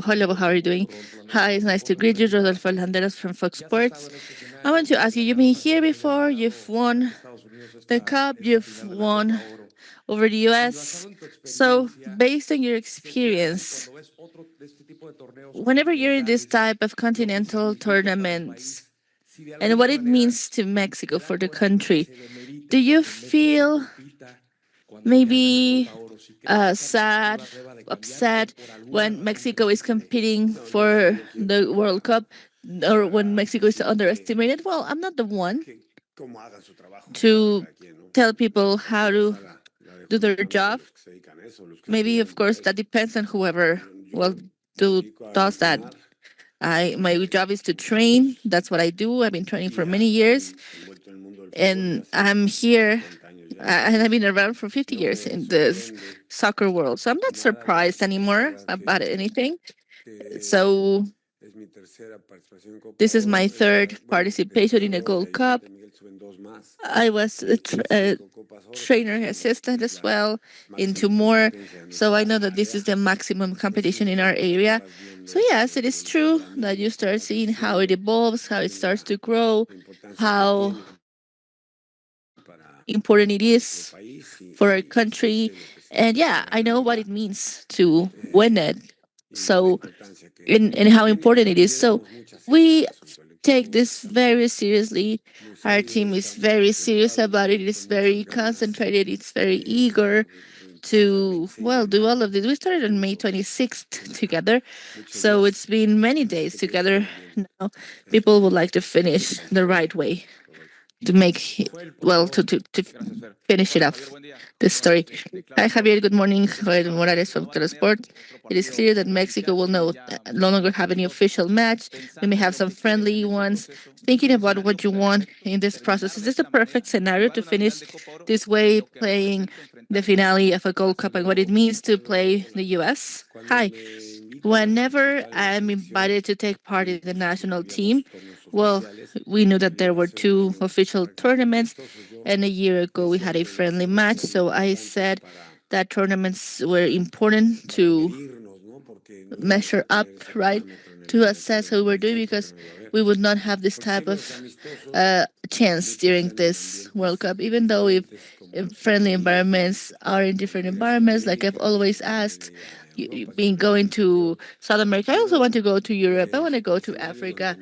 hello, how are you doing? Hi, it's nice to greet you, Rodolfo Landeros from Fox Sports. I want to ask you, you've been here before, you've won the cup, you've won over the US. So, based on your experience, whenever you're in this type of continental tournaments and what it means to Mexico for the country, do you feel maybe sad, upset when Mexico is competing for the World Cup or when Mexico is underestimated? Well, I'm not the one to tell people how to do their job. Maybe, of course, that depends on whoever well do does that. My job is to train. That's what I do. I've been training for many years, and I'm here. And I've been around for 50 years in this soccer world, so I'm not surprised anymore about anything. So this is my third participation in a Gold Cup. I was a trainer assistant as well into more. So I know that this is the maximum competition in our area. So yes, it is true that you start seeing how it evolves, how it starts to grow, how important it is for our country. And yeah, I know what it means to win it. So and how important it is. So we take this very seriously. Our team is very serious about it. It's very concentrated. It's very eager to well do all of this. We started on May 26th together, so it's been many days together now. People would like to finish the right way to make well to finish it off this story. Hi Javier, good morning. Javier Morales from Telesport. It is clear that Mexico will no longer have any official match. We may have some friendly ones. Thinking about what you want in this process, is this a perfect scenario to finish this way, playing the finale of a Gold Cup and what it means to play the US? Hi. Whenever I'm invited to take part in the national team, well, we knew that there were two official tournaments, and a year ago we had a friendly match. So I said that tournaments were important to measure up, right, to assess how we're doing because we would not have this type of chance during this World Cup, even though if friendly environments are in different environments, like I've always asked. Being going to South America, I also want to go to Europe. I want to go to Africa.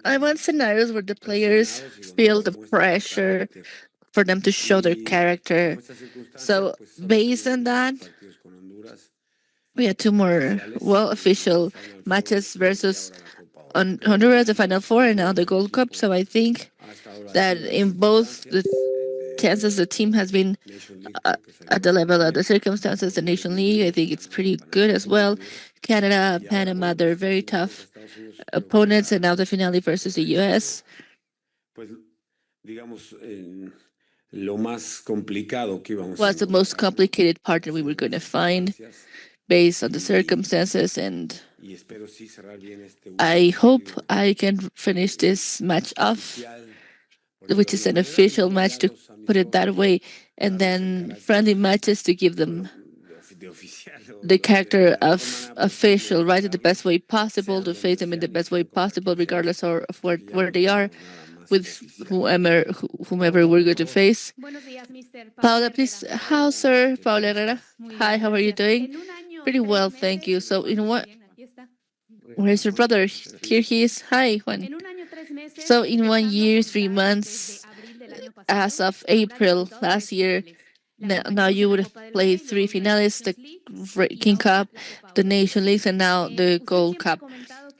I want scenarios where the players feel the pressure for them to show their character. So based on that, we had two more well official matches versus on Honduras, the Final Four, and now the Gold Cup. So I think that in both the chances the team has been uh, at the level of the circumstances, the Nation League, I think it's pretty good as well. Canada, Panama, they're very tough opponents, and now the finale versus the US was the most complicated partner we were going to find based on the circumstances, and I hope I can finish this match off, which is an official match to put it that way, and then friendly matches to give them the character of official, right, in the best way possible, to face them in the best way possible, regardless of where they are, with whomever we're going to face. Paula, please. How, sir? Paula Herrera. Hi, how are you doing? Pretty well, thank you. So, you know what? Where's your brother? Here he is. Hi, Juan. So, in 1 year, 3 months, as of April last year, now you would have played three finales, the King Cup, the Nation Leagues, and now the Gold Cup.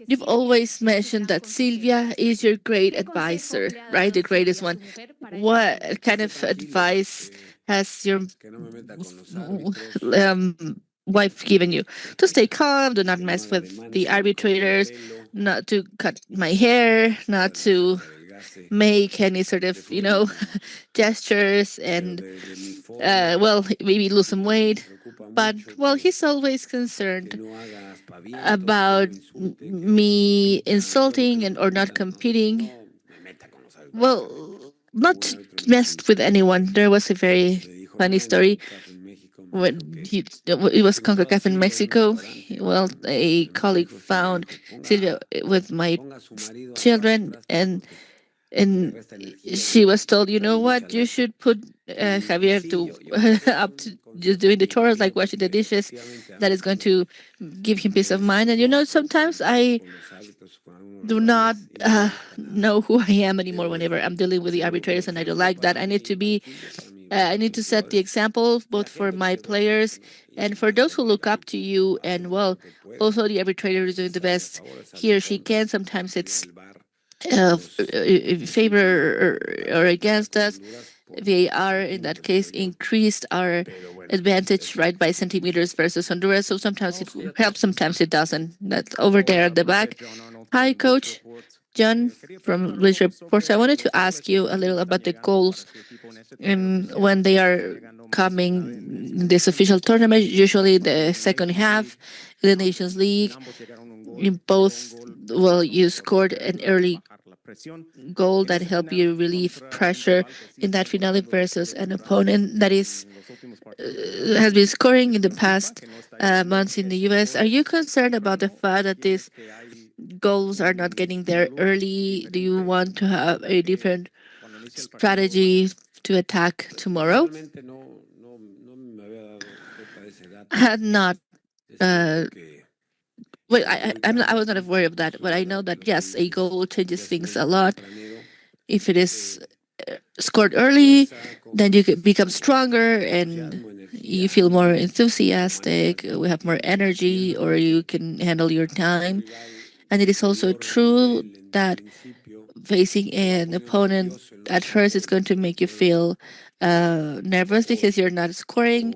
You've always mentioned that Silvia is your great advisor, right? The greatest one. What kind of advice has your wife given you? To stay calm, do not mess with the arbitrators, not to cut my hair, not to make any sort of, gestures, and, well, maybe lose some weight. But, well, he's always concerned about me insulting and or not competing. Well, not messed with anyone. There was a very funny story. when it was CONCACAF in Mexico. Well, a colleague found Silvia with my children, and she was told, you know what, you should put Javier to up to just doing the chores like washing the dishes. That is going to give him peace of mind. And sometimes I do not know who I am anymore whenever I'm dealing with the arbitrators, and I don't like that. I need to be I need to set the example both for my players and for those who look up to you. And well, also the arbitrator is doing the best he or she can. Sometimes it's favor or against us. VAR in that case increased our advantage right by centimeters versus Honduras. So sometimes it helps, sometimes it doesn't. That's over there at the back. Hi, Coach John from Bleach Reports. I wanted to ask you a little about the goals and when they are coming in this official tournament, usually the second half, the Nations League, in both, well, you scored an early goal that helped you relieve pressure in that finale versus an opponent that is has been scoring in the past months in the US. Are you concerned about the fact that these goals are not getting there early? Do you want to have a different strategy to attack tomorrow? I had not. Uh, well, I was not aware of that, but I know that yes, a goal changes things a lot. If it is scored early, then you become stronger and you feel more enthusiastic. We have more energy, or you can handle your time. And it is also true that facing an opponent at first is going to make you feel nervous because you're not scoring.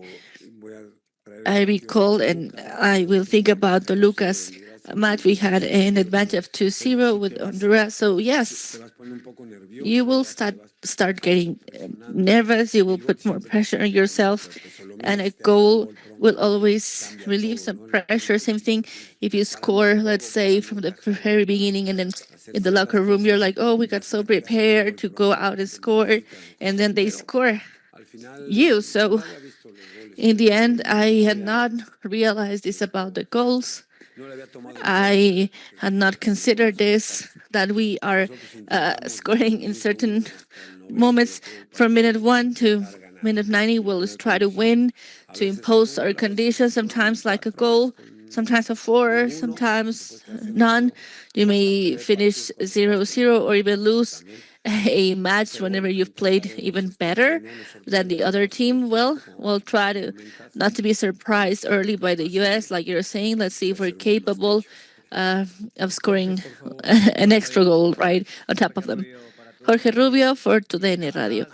I recall and I will think about the Lucas match. We had an advantage of 2-0 with Honduras. So yes, you will start getting nervous. You will put more pressure on yourself, and a goal will always relieve some pressure. Same thing if you score, let's say, from the very beginning, and then in the locker room you're like, oh, we got so prepared to go out and score, and then they score you. So in the end, I had not realized this about the goals. I had not considered this, that we are scoring in certain moments from minute 1 to minute 90. We'll just try to win, to impose our conditions, sometimes like a goal, sometimes a 4, sometimes none. You may finish 0-0 or even lose a match whenever you've played even better than the other team. Well, we'll try to not to be surprised early by the US, like you're saying. Let's see if we're capable uh, of scoring an extra goal right on top of them. Jorge Rubio for TUDN Radio.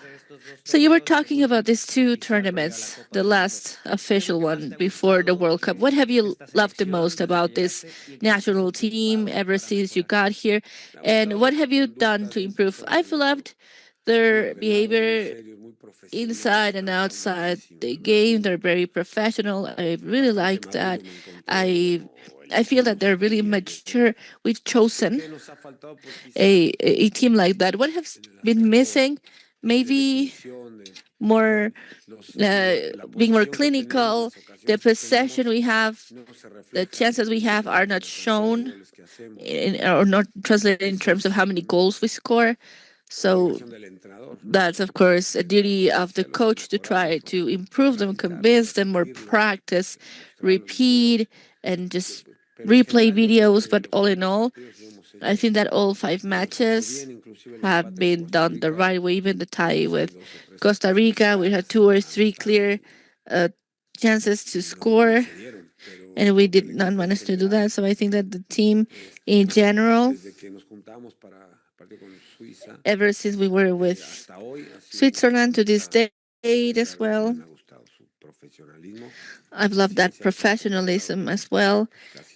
So you were talking about these two tournaments, the last official one before the World Cup. What have you loved the most about this national team ever since you got here? And what have you done to improve? I've loved their behavior inside and outside the game. They're very professional. I really like that. I I feel that they're really mature. We've chosen a team like that. What has been missing? Maybe more being more clinical. The possession we have, the chances we have are not shown or not translated in terms of how many goals we score. So that's of course a duty of the coach to try to improve them, convince them, more practice, repeat, and just replay videos. But all in all, I think that all 5 matches have been done the right way. Even the tie with Costa Rica, we had 2 or 3 clear uh, chances to score, and we did not manage to do that. So I think that the team in general, ever since we were with Switzerland to this date as well, I've loved that professionalism as well.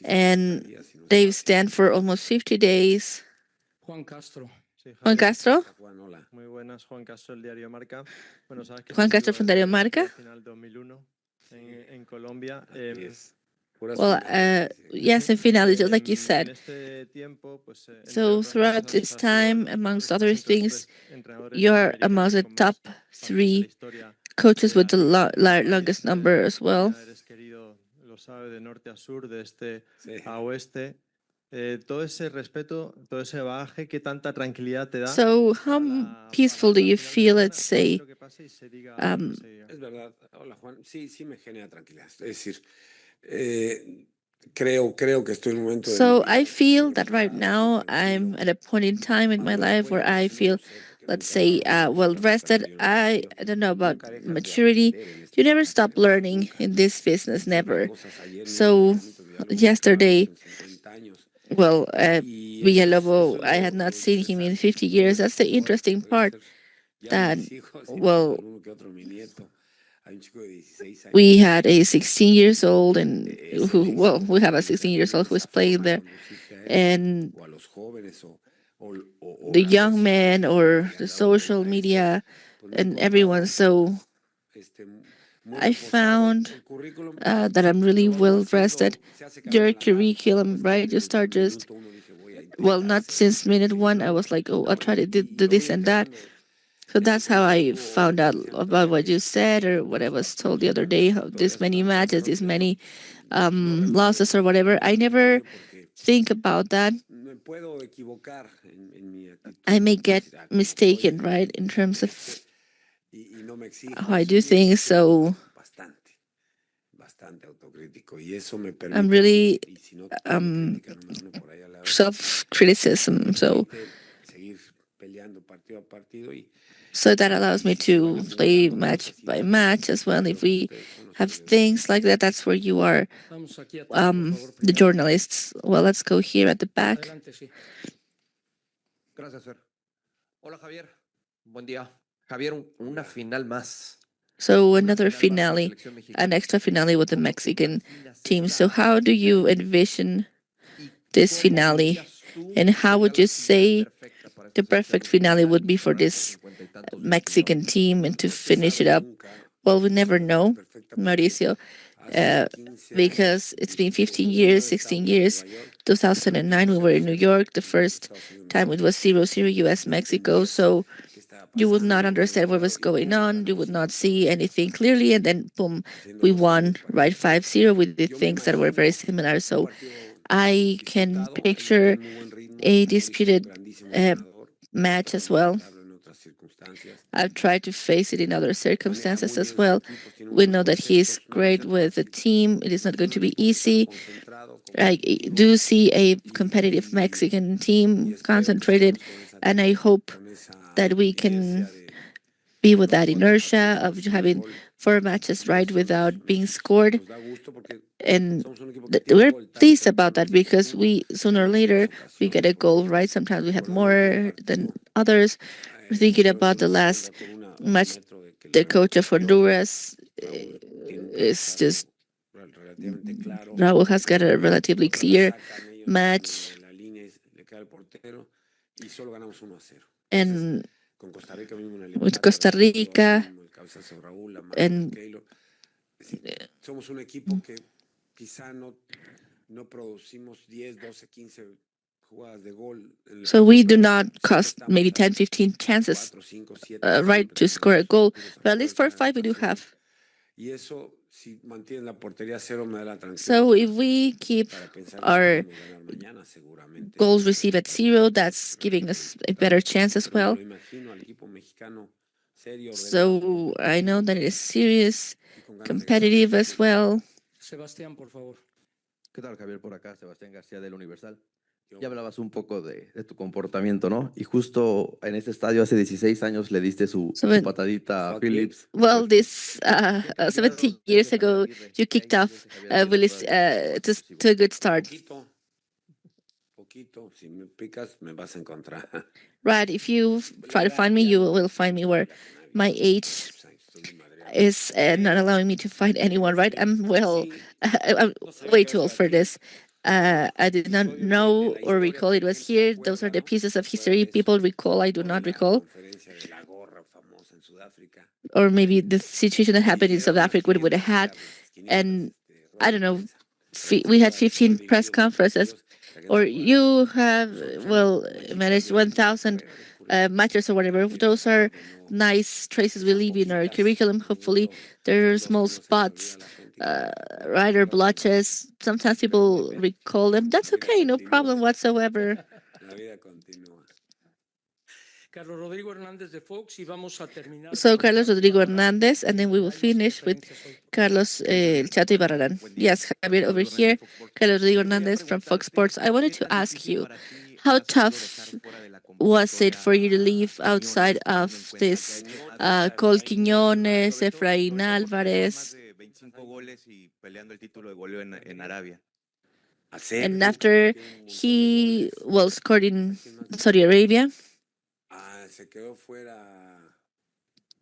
And they stand for almost 50 days. Juan Castro, Juan Castro from Dario Marca. Well, yes, in finale, just like you said. So throughout this time, amongst other things, you're amongst the top 3 coaches with the longest number as well. Eres querido, lo sabe, de norte a sur, de este a oeste. Todo ese respeto, todo ese bagaje, ¿qué tanta tranquilidad te da So, how para la peaceful do partido al you final de feel? Let's mañana? Pase say. lo que pase y se diga lo que Um, se diga. Es verdad. Hola, Juan. Sí, sí me genera tranquilidad. Es decir, creo que estoy en un momento de mi so I vida feel muy that right relajado, muy now I'm tranquilo. at a point in time in my Madurez life where puede I que no feel, lo sé, porque let's nunca he say, parado, well nunca me he rested. perdido en un I partido. don't know about Nunca dejas de maturity. aprender en You este never deporte, stop Fer. learning Nunca. in this business, Hice unas never. cosas ayer, no me So permito olvidar lo que hice el martes yesterday, en 50 años. well, Y Villalobo, eso es I had not lo seen him in interesante. 50 Y todo years. esto That's the por hoy, interesting podrían part. ser ya ni That, mis hijos, sino well, alguno que otro mi nieto. Hay un chico de 16 años we que had a 16 years old and es el who, well, éxito we para have a mí. O sea, 16 years tener old who is esa playing forma de there, conducirte a él and o a los jóvenes o the las young redes men sociales, ¿no? or Que the han dado social vuelta a esto, media pues me he and everyone. encontrado So este, muy I reposado. found El currículum, that I'm really lo vamos well rested. haciendo, se hace camino Your a la nada. curriculum, Pues right? You desde el start just, minuto uno dije, voy a well, intentar not hacer since esto, minute aquello, one. I ¿no? was like, oh, I'll No, try to y do lo voy this and that. integrando. So Este that's how semestre I estuvo, found out decía, me about parece what you que said or dos whatever was told partidos the y other cuántas day. How this victorias many tan matches, this fuertes, ¿no? many No recuerdo losses or whatever. I en never aquello porque think about that. me puedo equivocar en mi I actitud, may ¿no? get Decir, como soy, mistaken, right, in terms este, of y no me how exijo. I do Sí, sí things. soy So bastante autocrítico y eso me I'm permite a mí, really y si no tiene um crítica número uno por ahí al lado, self me criticism. So permite seguir peleando partido a partido so that allows y me si se van to play acumulando match cosas y by datos, match as well. If creo que we ustedes son los have periodistas things like that, that's where you are, Vamos aquí atrás, por favor, the primero. journalists. Well, let's go here at the back. Adelante, sí. Gracias, Fer. Hola, Javier. Buen día. Javier, una final más. So Una another final más con finale, selección an mexicana. extra finale with the ¿Cómo te Mexican imaginas team. So esta how do you final envision y this cómo finale? dirías tú And que how sería would la you final say perfecta para the esta selección perfect finale mexicana would y be for cerrar estos this 50 y tantos de Mexican opinión? team and to no se finish it sabe up? nunca Well, we never la final know, perfecta porque Mauricio, hace uh, 15 because años it's been dijimos 15 en years, 2009 16 estábamos en years. Nueva York, 2009, perdimos we were cero in New cero York. The y first Estados Unidos nos time it ganó. was 0-0 US No Mexico. entendías So qué estaba you would not pasando del understand otro what lado was y going pum, on. You would ganamos not 5-0 see anything clearly. And then, boom, haciendo we los won, goles right? prácticamente. 5-0. We did Yo me things that were very imagino similar. un So partido I can disputado, ellos picture traen muy buen ritmo, a Mauricio un disputed grandísimo uh, entrenador, match tratado de as well. enfrentarlo en otras circunstancias. I've tried to face it in other Maneja circumstances muy as bien sus well. equipos, tiene We buenos know that he's conceptos, no va a great ser with the fácil. team. It Me is not going imagino to un be equipo mexicano easy. concentrado, I competitivo do see a y, competitive y, Mexican y team, espero que concentrated, sigamos and I hope con esa that we can inercia be de with no that jugar un inertia partido por of recibir having gol. 4 matches Y right eso without being scored. nos da gusto porque And somos un equipo que tiene un we're gol tarde, pleased pero about that normalmente es because uno we sooner en or pocas later we get ocasiones, a goal porque right. Sometimes we have recuerdo el último more than partido, others. We're thinking about the Honduras last anda con una al match. metro de que le The coach rebotó of el piojo. Honduras Raúl tiene un is cabezazo just relativamente claro, Raul has got a la relatively pelota la clear sacan ellos match, de la línea y le cae al portero y solo ganamos 1-0. Entonces, and con Costa Rica mismo en el with empate Costa haber sufrido así Rica, mismo el cabezazo de Raúl, la mano de and Keylor. Es decir, somos un equipo que quizá no producimos 10, 12, 15 jugadas de gol en el so partido, we do pero not siempre cost maybe estamos 10, ahí. 15 chances 4, 5, 7, right siempre to score a tenemos goal, tiros a but at least 4 or puerta, 5 we do ocasiones. have. Y eso, si mantienen la portería cero, me da la tranquilidad So if we keep para pensar que our podemos ganar mañana, seguramente goals en received el at partido zero, que that's giving realmente us a better disputamos. chance as Pero me well. lo imagino al equipo mexicano serio, ordenado, So I know that it is serious, y con ganas de ganar. competitive as well. Sebastián, por favor. ¿Qué tal, Javier? Por acá, Sebastián García del Universal. Yo, Ya hablabas un poco de tu comportamiento, ¿no? Y justo en este estadio hace 16 años le diste So su when, patadita a ¿a quién? Phillips. well, Pues this qué cambiado 70 de years ese Javier ago, Aguirre you que hay kicked sido off ese Javier Aguirre Willis todavía un poco más ofensivo. to a good start. Poquito, poquito. Si me picas, me vas a encontrar. Right, if you try La to edad find me, ya you no will me find me importa where ya que nadie. my Tengo age muchos años, estoy muy madreado. is not Pero allowing me to find anyone, right? I'm well, sí, I'm no sabía way que había too old sido for aquí. this. I did not Episodio de know la or historia recall que it la was gente se here. Those are acuerda, the ¿no? pieces Se of acuerda history de people eso, recall. I do o de not la recall. conferencia de la gorra famosa en Sudáfrica. Or maybe the situation that happened in South Hicieron Africa with a las hat. quinielas, And I rueda de don't know, prensa. Pero we had cerca de 15 press divididos, muy conferences, parecidos, para que no or se acuerden. you have, Son well, mechitas managed de la 1,000 carrera del matches or whatever. Those are nice traces we leave in our curriculum. Hopefully, there are small spots, right, or blotches. Sometimes people recall them. That's okay, no problem whatsoever. La vida continúa. Carlos Rodrigo Hernández de Fox y vamos a terminar. So Carlos Rodrigo Hernandez, and then we will finish with Carlos El Chato Ibarrarán. Yes, Javier over here. Carlos Rodrigo Hernandez from Fox Sports. I wanted to ask you, how tough was it for you to leave outside of this Col Quiñones, Efraín Álvarez? And after he scored in Saudi Arabia. Se quedó fuera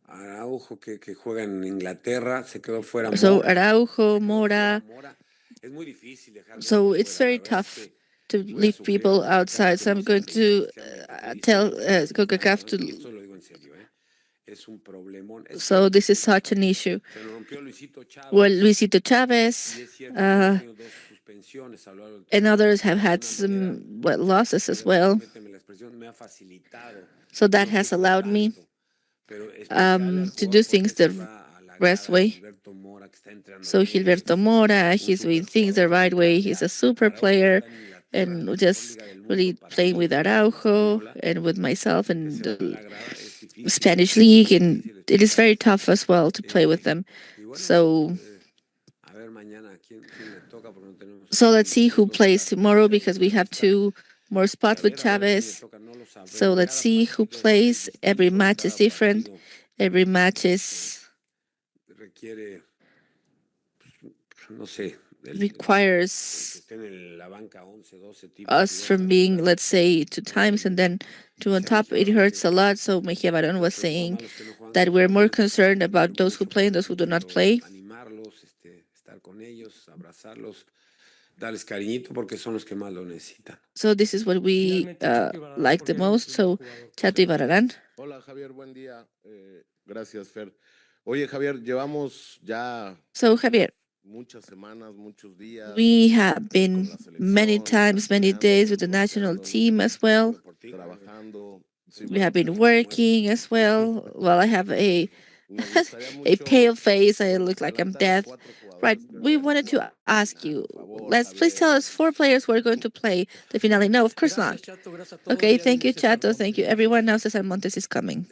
Araujo, que juega en Inglaterra, se quedó fuera Mora. So Araujo, Mora. Es muy difícil dejar So it's very tough to leave people outside. So I'm going to tell CONCACAF to. So this is such an issue. Well, Luisito Chavez and others have had some losses as well. So that has allowed me to do things the best way. So Gilberto Mora, he's doing things the right way. He's a super player and just really playing with Araujo and with myself in the Spanish league. And it is very tough as well to play with them. So let's see who plays tomorrow because we have 2 more spots with Chavez. So let's see who plays. Every match is different. Every match requires us from being, let's say, 2 times and then 2 on top. It hurts a lot. So Mejia Barón was saying that we're more concerned about those who play and those who do not play. So this is what we like the most. So Chato Ibarrarán. Hola Javier, buen día. Gracias, Fer. Oye, Javier, llevamos ya So Javier, muchas semanas, muchos días. We have been many times, many days with the national team as well. We have been working as well. Well, I have a pale face. I look like I'm deaf. Right. We wanted to ask you. Let's please tell us 4 players who are going to play the finale. No, of course not. Okay. Thank you, Chato. Thank you, everyone. Now Cesar Montes is coming.